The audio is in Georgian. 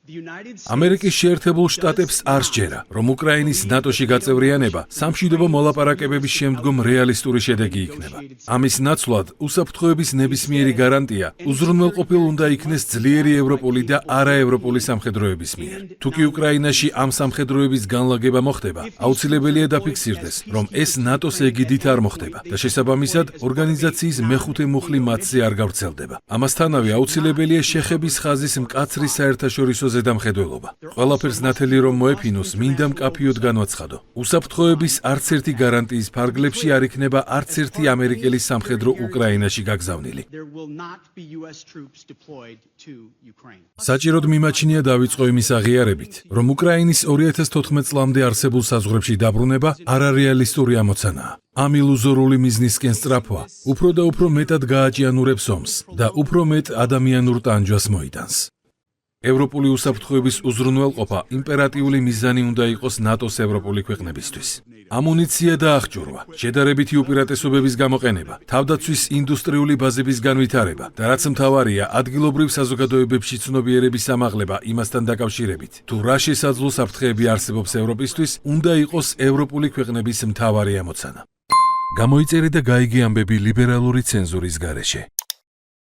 ამერიკის შეერთებულ შტატებს არ სჯერა, რომ უკრაინის ნატოში გაწევრიანება სამშვიდობო მოლაპარაკებების შემდგომ რეალისტური შედეგი იქნება. ამის ნაცვლად უსაფრთხოების ნებისმიერი გარანტია უზრუნველყოფილ უნდა იქნეს ძლიერი ევროპული და არაევროპული სამხედროების მიერ. თუკი უკრაინაში ამ სამხედროების განლაგება მოხდება, აუცილებელია დაფიქსირდეს, რომ ეს ნატოს ეგიდით არ მოხდება და შესაბამისად ორგანიზაციის მეხუთე მუხლი მათზე არ გავრცელდება. ამასთანავე აუცილებელია შეხების ხაზის მკაცრი საერთაშორისო ზედამხედველობა. ყველაფერს ნათელი რომ მოეფინოს, მინდა მკაფიოდ განვაცხადო. უსაფრთხოების არც ერთი გარანტიის ფარგლებში არ იქნება არც ერთი ამერიკელი სამხედრო უკრაინაში გაგზავნილი. საჭიროდ მიმაჩნია დავიწყო იმის აღიარებით, რომ უკრაინის 2014 წლამდე არსებულ საზღვრებში დაბრუნება არარეალისტური ამოცანაა. ამ ილუზორული მიზნისკენ სწრაფვა უფრო და უფრო მეტად გააჭიანურებს ომს და უფრო მეტ ადამიანურ ტანჯვას მოიტანს. ევროპული უსაფრთხოების უზრუნველყოფა იმპერატიული მიზანი უნდა იყოს ნატოს ევროპული ქვეყნებისთვის. ამუნიცია და აღჭურვა, შედარებითი უპირატესობების გამოყენება, თავდაცვის ინდუსტრიული ბაზების განვითარება და რაც მთავარია, ადგილობრივ საზოგადოებებში ცნობიერების ამაღლება იმასთან დაკავშირებით, თუ რა შესაძლო საფრთხეები არსებობს ევროპისთვის, უნდა იყოს ევროპული ქვეყნების მთავარი ამოცანა. გამოიწერე და გაიგე ამბები ლიბერალური ცენზურის გარეშე.